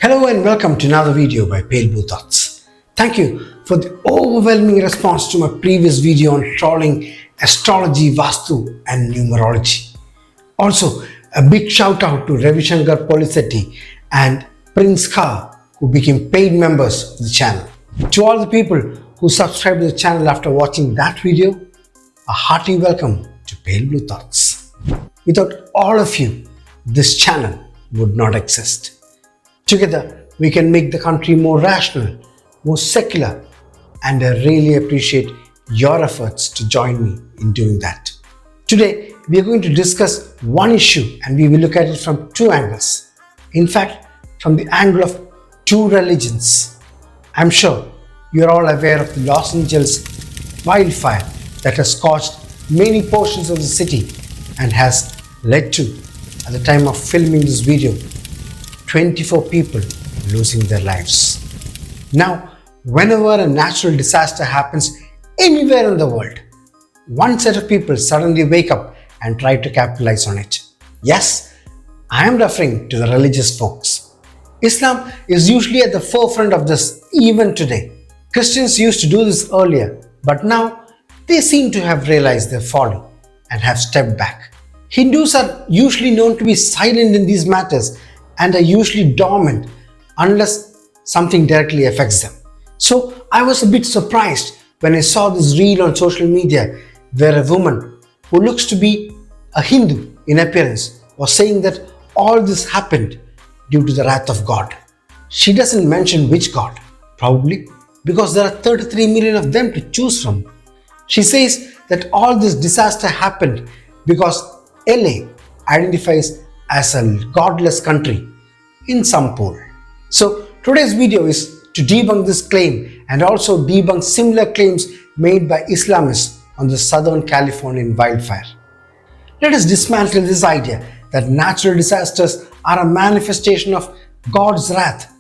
Hello and welcome to another video by Pale Blue Thoughts. Thank you for the overwhelming response to my previous video on trolling astrology, Vastu and numerology. Also, a big shout out to Ravi Shankar Polisetti and Prince Kha, who became paid members of the channel. To all the people who subscribed to the channel after watching that video, a hearty welcome to Pale Blue Thoughts. Without all of you, this channel would not exist. Together, we can make the country more rational, more secular, and I really appreciate your efforts to join me in doing that. Today, we are going to discuss one issue and we will look at it from two angles. In fact, from the angle of two religions. I'm sure you're all aware of the Los Angeles wildfire that has scorched many portions of the city and has led to, at the time of filming this video, 24 people losing their lives. Now, whenever a natural disaster happens anywhere in the world, one set of people suddenly wake up and try to capitalize on it. Yes, I am referring to the religious folks. Islam is usually at the forefront of this even today. Christians used to do this earlier, but now they seem to have realized their folly and have stepped back. Hindus are usually known to be silent in these matters and are usually dormant unless something directly affects them. So I was a bit surprised when I saw this reel on social media where a woman who looks to be a Hindu in appearance was saying that all this happened due to the wrath of God. She doesn't mention which God, probably because there are 33 million of them to choose from. She says that all this disaster happened because LA identifies as a godless country in some poll. So today's video is to debunk this claim and also debunk similar claims made by Islamists on the Southern Californian wildfire. Let us dismantle this idea that natural disasters are a manifestation of God's wrath,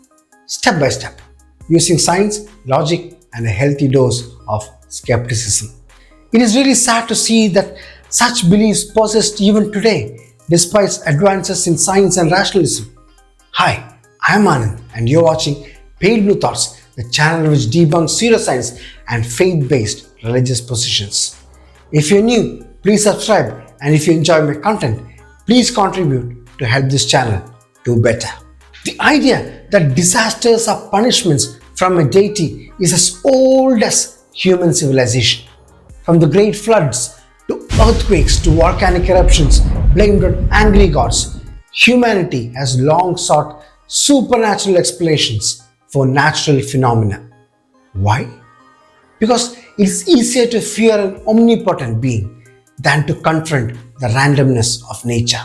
step by step, using science, logic, and a healthy dose of skepticism. It is really sad to see that such beliefs persist even today, despite advances in science and rationalism. Hi, I am Anand and you're watching Pale Blue Thoughts, the channel which debunks pseudoscience and faith-based religious positions. If you're new, please subscribe, and if you enjoy my content, please contribute to help this channel do better. The idea that disasters are punishments from a deity is as old as human civilization. From the great floods to earthquakes to volcanic eruptions blamed on angry gods, humanity has long sought supernatural explanations for natural phenomena. Why? Because it's easier to fear an omnipotent being than to confront the randomness of nature.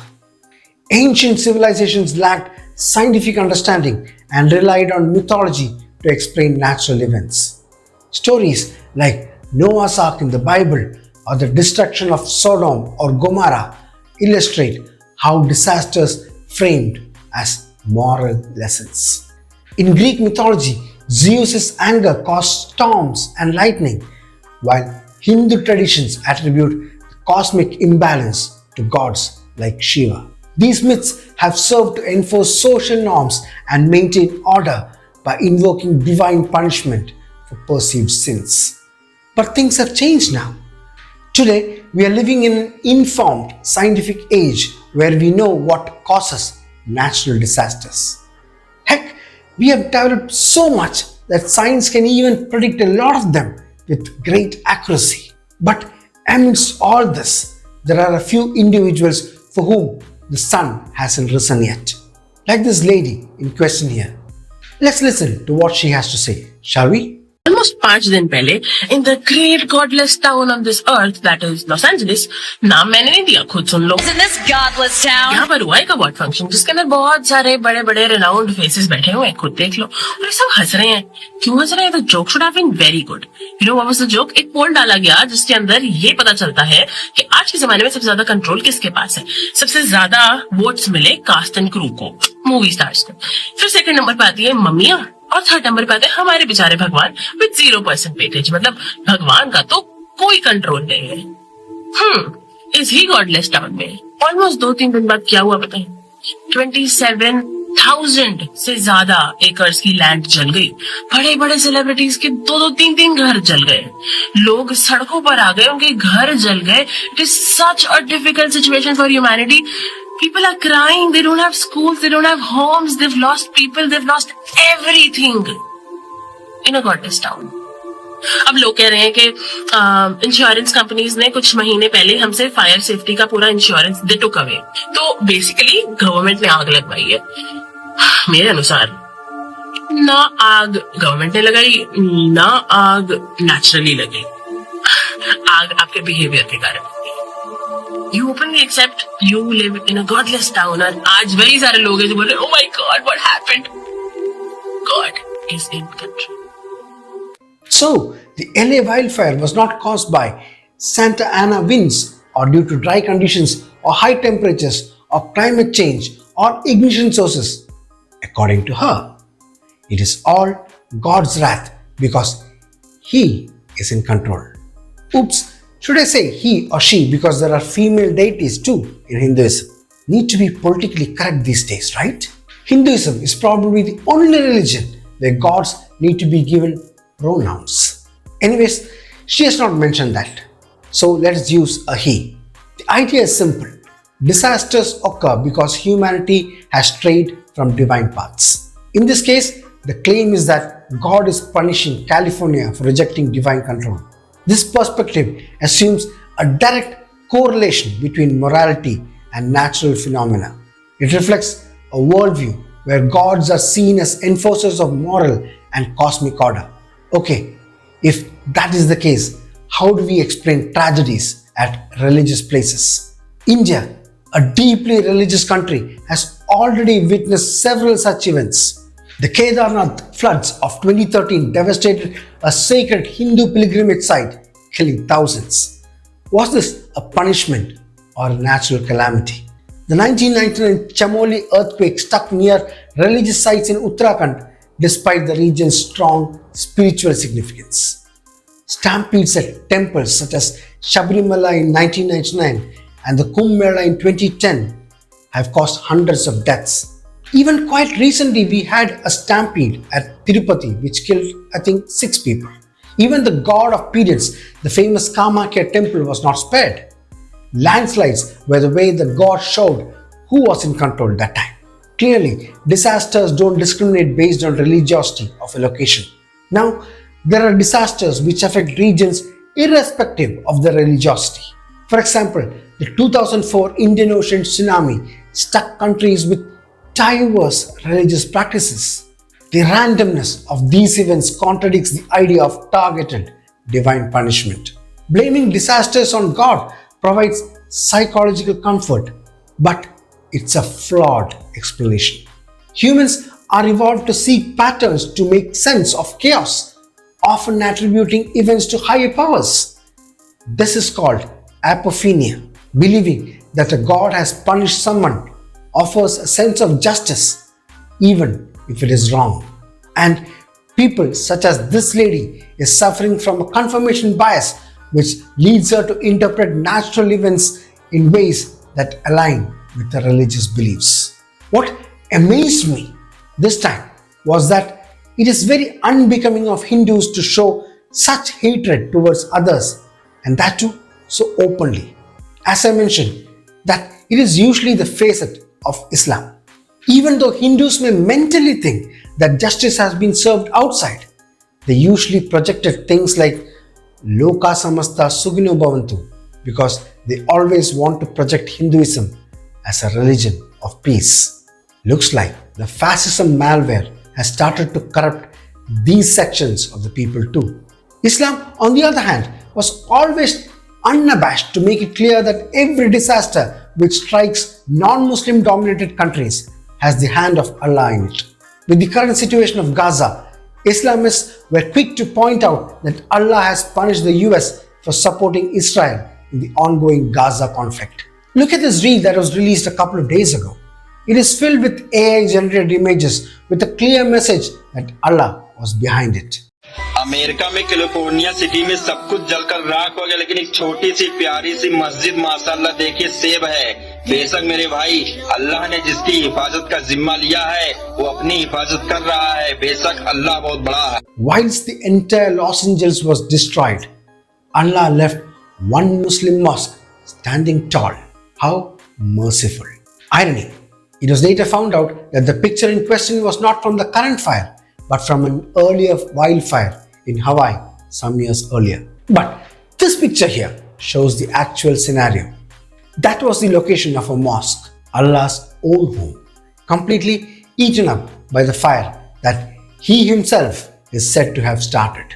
Ancient civilizations lacked scientific understanding and relied on mythology to explain natural events. Stories like Noah's Ark in the Bible or the destruction of Sodom or Gomorrah illustrate how disasters framed as moral lessons. In Greek mythology, Zeus's anger caused storms and lightning, while Hindu traditions attribute the cosmic imbalance to gods like Shiva. These myths have served to enforce social norms and maintain order by invoking divine punishment for perceived sins. But things have changed now. Today, we are living in an informed scientific age where we know what causes natural disasters. Heck, we have developed so much that science can even predict a lot of them with great accuracy. But amidst all this, there are a few individuals for whom the sun hasn't risen yet. Like this lady in question here. Let's listen to what she has to say, shall we? Almost 5 दिन पहले in the great godless town on this earth, that is Los Angeles, नाम मैंने नहीं दिया, खुद सुन लो. In this godless town, यहाँ पर हुआ एक अवार्ड फंक्शन जिसके अंदर बहुत सारे बड़े बड़े renowned faces बैठे हुए हैं, खुद देख लो. और ये सब हंस रहे हैं. क्यों हंस रहे हैं? The joke should have been very good. You know what was the joke? एक पोल डाला गया जिसके अंदर ये पता चलता है कि आज के जमाने में सबसे ज्यादा कंट्रोल किसके पास है. सबसे ज्यादा वोट्स मिले कास्ट एंड क्रू को, मूवी स्टार्स को. फिर सेकंड नंबर पे आती है मम्मियां और थर्ड नंबर पे आते हैं हमारे बेचारे भगवान विद 0% वेटेज. मतलब भगवान का तो कोई कंट्रोल नहीं है. इज ही गॉडलेस टाउन में ऑलमोस्ट 2-3 दिन बाद क्या हुआ बताइए? 27 1000 से ज्यादा एकर्स की लैंड जल गई। बड़े बड़े सेलिब्रिटीज के 2-2, 3-3 घर जल गए। लोग सड़कों पर आ गए, उनके घर जल गए। It is such a difficult situation for humanity. People are crying. They don't have schools. They don't have homes. They've lost people. They've lost everything in a godless town. अब लोग कह रहे हैं कि इंश्योरेंस कंपनीज ने कुछ महीने पहले हमसे फायर सेफ्टी का पूरा इंश्योरेंस दे टुक अवे। तो बेसिकली गवर्नमेंट ने आग लगवाई है। मेरे अनुसार ना आग गवर्नमेंट ने लगाई, ना आग नेचुरली लगी। आग आपके बिहेवियर के कारण। You openly accept you live in a godless town, और आज वही सारे लोग हैं जो बोल रहे हैं, oh my God, what happened? God is in control. So, the LA wildfire was not caused by Santa Ana winds or due to dry conditions or high temperatures or climate change or ignition sources. According to her, it is all God's wrath because He is in control. Oops. Should I say he or she because there are female deities too in Hinduism? Need to be politically correct these days, right? Hinduism is probably the only religion where gods need to be given pronouns. Anyways, she has not mentioned that. So let's use a he. The idea is simple. Disasters occur because humanity has strayed from divine paths. In this case, the claim is that God is punishing California for rejecting divine control. This perspective assumes a direct correlation between morality and natural phenomena. It reflects a worldview where gods are seen as enforcers of moral and cosmic order. Okay, if that is the case, how do we explain tragedies at religious places? India, a deeply religious country, has already witnessed several such events. The Kedarnath floods of 2013 devastated a sacred Hindu pilgrimage site, killing thousands. Was this a punishment or a natural calamity? The 1999 Chamoli earthquake struck near religious sites in Uttarakhand despite the region's strong spiritual significance. Stampedes at temples such as Sabarimala in 1999 and the Kumbh Mela in 2010 have caused hundreds of deaths. Even quite recently, we had a stampede at Tirupati which killed, I think, 6 people. Even the god of periods, the famous Kamakya temple, was not spared. Landslides were the way the god showed who was in control that time. Clearly, disasters don't discriminate based on religiosity of a location. Now, there are disasters which affect regions irrespective of the religiosity. For example, the 2004 Indian Ocean tsunami struck countries with diverse religious practices. The randomness of these events contradicts the idea of targeted divine punishment. Blaming disasters on God provides psychological comfort, but it's a flawed explanation. Humans are evolved to seek patterns to make sense of chaos, often attributing events to higher powers. This is called apophenia. Believing that a god has punished someone offers a sense of justice, even if it is wrong. And people such as this lady is suffering from a confirmation bias which leads her to interpret natural events in ways that align with her religious beliefs. What amazed me this time was that it is very unbecoming of Hindus to show such hatred towards others, and that too so openly. As I mentioned, that it is usually the facet of Islam. Even though Hindus may mentally think that justice has been served outside, they usually projected things like Loka Samasta Sugino Bhavantu because they always want to project Hinduism as a religion of peace. Looks like the fascism malware has started to corrupt these sections of the people too. Islam, on the other hand, was always unabashed to make it clear that every disaster which strikes non-Muslim dominated countries has the hand of Allah in it. With the current situation of Gaza, Islamists were quick to point out that Allah has punished the US for supporting Israel in the ongoing Gaza conflict. Look at this reel that was released a couple of days ago. It is filled with AI-generated images with a clear message that Allah was behind it. America में California city में सब कुछ जलकर राख हो गया, लेकिन एक छोटी सी प्यारी सी मस्जिद माशाल्लाह देखिए सेब है बेशक मेरे भाई, अल्लाह ने जिसकी हिफाजत का जिम्मा लिया है वो अपनी हिफाजत कर रहा है। बेशक अल्लाह बहुत बड़ा है। Whilst the entire Los Angeles was destroyed, Allah left one Muslim mosque standing tall. How merciful. Irony. It was later found out that the picture in question was not from the current fire, but from an earlier wildfire in Hawaii some years earlier. But this picture here shows the actual scenario. That was the location of a mosque, Allah's own home, completely eaten up by the fire that He Himself is said to have started.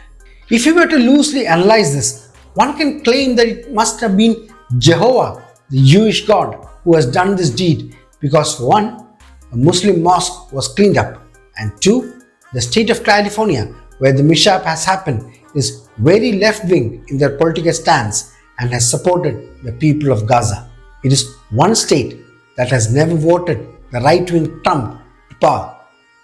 If you were to loosely analyze this, one can claim that it must have been Jehovah, the Jewish God, who has done this deed because one, a Muslim mosque was cleaned up, and two, the state of California, where the mishap has happened, is very left-wing in their political stance and has supported the people of Gaza. It is one state that has never voted the right-wing Trump to power,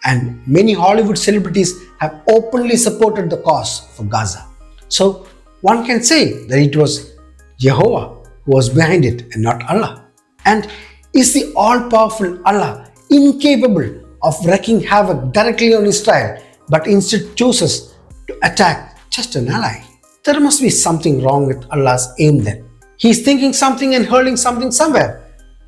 and many Hollywood celebrities have openly supported the cause for Gaza. So one can say that it was Jehovah who was behind it and not Allah. And is the all-powerful Allah incapable of wreaking havoc directly on Israel, but instead chooses to attack just an ally? There must be something wrong with Allah's aim then. He's thinking something and hurling something somewhere,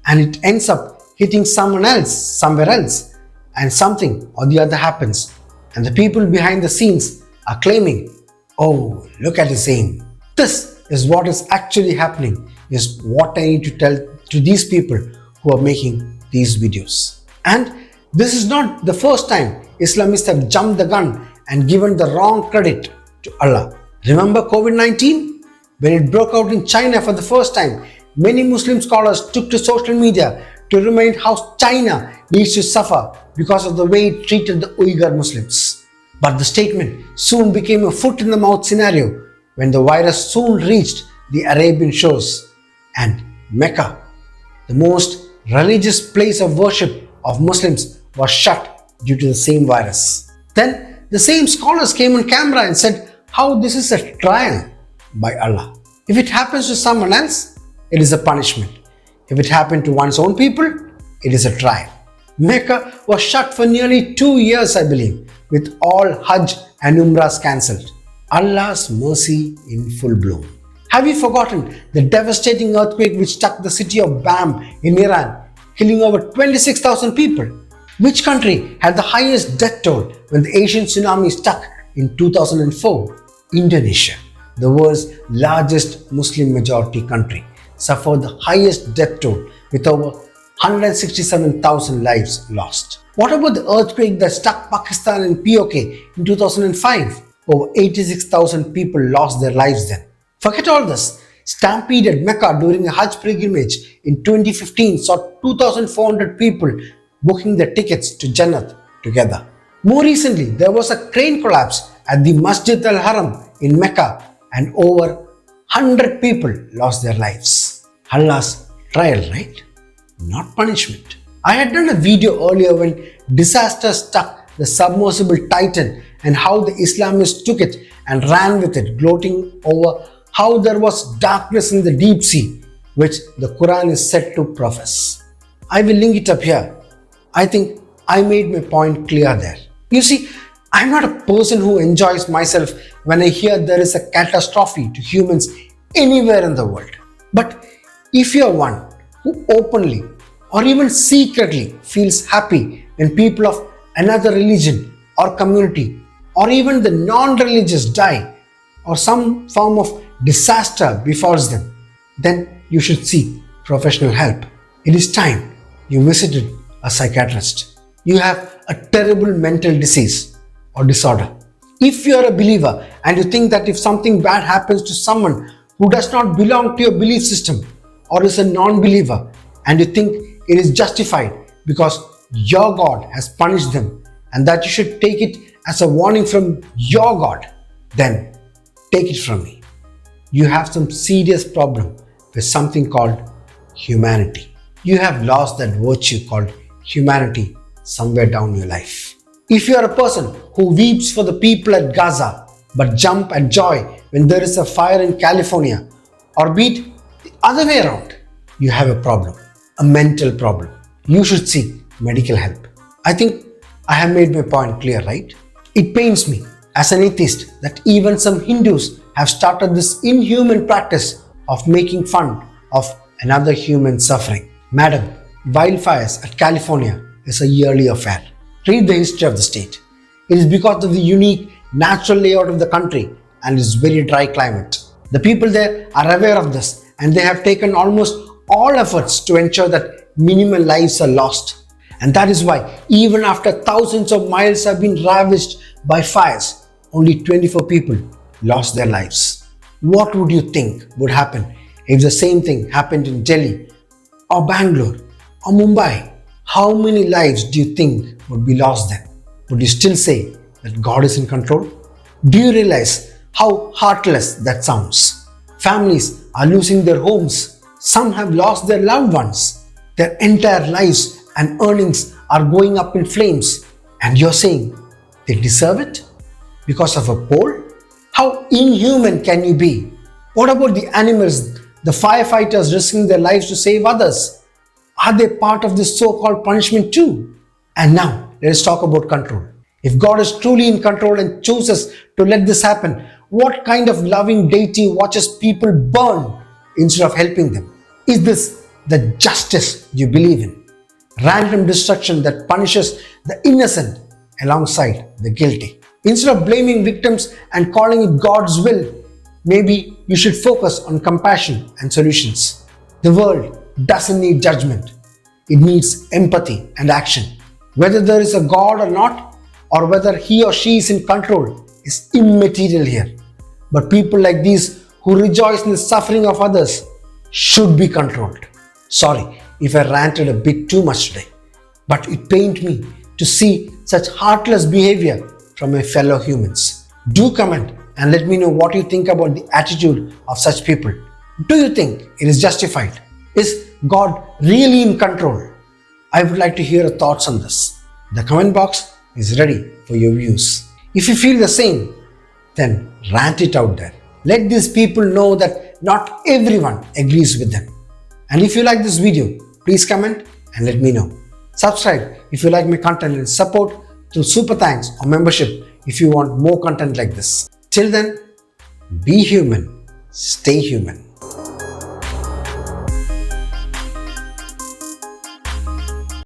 and it ends up hitting someone else somewhere else, and something or the other happens, and the people behind the scenes are claiming, "Oh, look at his aim." This is what is actually happening, is what I need to tell to these people who are making these videos. And this is not the first time Islamists have jumped the gun and given the wrong credit to Allah. Remember COVID-19? When it broke out in China for the first time, many Muslim scholars took to social media to remind how China needs to suffer because of the way it treated the Uyghur Muslims. But the statement soon became a foot in the mouth scenario when the virus soon reached the Arabian shores, and Mecca, the most religious place of worship of Muslims, was shut due to the same virus. Then the same scholars came on camera and said how this is a trial by Allah. If it happens to someone else, it is a punishment. If it happened to one's own people, it is a trial. Mecca was shut for nearly 2 years, I believe, with all Hajj and Umrahs cancelled. Allah's mercy in full bloom. Have you forgotten the devastating earthquake which struck the city of Bam in Iran, killing over 26,000 people? Which country had the highest death toll when the Asian tsunami struck in 2004? Indonesia, the world's largest Muslim majority country, suffered the highest death toll with over 167,000 lives lost. What about the earthquake that struck Pakistan and POK in 2005? Over 86,000 people lost their lives then. Forget all this. Stampede at Mecca during a Hajj pilgrimage in 2015 saw 2,400 people booking their tickets to Jannat together. More recently, there was a crane collapse at the Masjid al-Haram in Mecca, and over 100 people lost their lives. Allah's trial, right? Not punishment. I had done a video earlier when disaster struck the submersible Titan and how the Islamists took it and ran with it, gloating over how there was darkness in the deep sea, which the Quran is said to profess. I will link it up here. I think I made my point clear there. You see, I'm not a person who enjoys myself when I hear there is a catastrophe to humans anywhere in the world. But if you're one who openly or even secretly feels happy when people of another religion or community or even the non-religious die or some form of disaster befalls them, then you should seek professional help. It is time you visited a psychiatrist. You have a terrible mental disease or disorder. If you are a believer and you think that if something bad happens to someone who does not belong to your belief system or is a non-believer, and you think it is justified because your God has punished them and that you should take it as a warning from your God, then take it from me. You have some serious problem with something called humanity. You have lost that virtue called humanity somewhere down your life. If you are a person who weeps for the people at Gaza but jump at joy when there is a fire in California, or be it the other way around, you have a problem. a mental problem. You should seek medical help. I think I have made my point clear, right? It pains me as an atheist that even some Hindus have started this inhuman practice of making fun of another human suffering. Madam, wildfires at California is a yearly affair. Read the history of the state. It is because of the unique natural layout of the country and its very dry climate. The people there are aware of this and they have taken almost all efforts to ensure that minimal lives are lost. And that is why even after thousands of miles have been ravaged by fires, only 24 people lost their lives. What would you think would happen if the same thing happened in Delhi or Bangalore or Mumbai? How many lives do you think would be lost then? Would you still say that God is in control? Do you realize how heartless that sounds? Families are losing their homes. Some have lost their loved ones. Their entire lives and earnings are going up in flames. And you're saying they deserve it? Because of a pole? How inhuman can you be? What about the animals, the firefighters risking their lives to save others? Are they part of this so-called punishment too? And now, let us talk about control. If God is truly in control and chooses to let this happen, what kind of loving deity watches people burn instead of helping them? Is this the justice you believe in? Random destruction that punishes the innocent alongside the guilty. Instead of blaming victims and calling it God's will, maybe you should focus on compassion and solutions. The world doesn't need judgment. It needs empathy and action. Whether there is a God or not, or whether he or she is in control, is immaterial here. But people like these who rejoice in the suffering of others should be controlled. Sorry if I ranted a bit too much today, but it pained me to see such heartless behavior from my fellow humans. Do comment and let me know what you think about the attitude of such people. Do you think it is justified? Is God really in control? I would like to hear your thoughts on this. The comment box is ready for your views. If you feel the same, then rant it out there. Let these people know that not everyone agrees with them. And if you like this video, please comment and let me know. Subscribe if you like my content and support through super thanks or membership if you want more content like this. Till then, be human, stay human.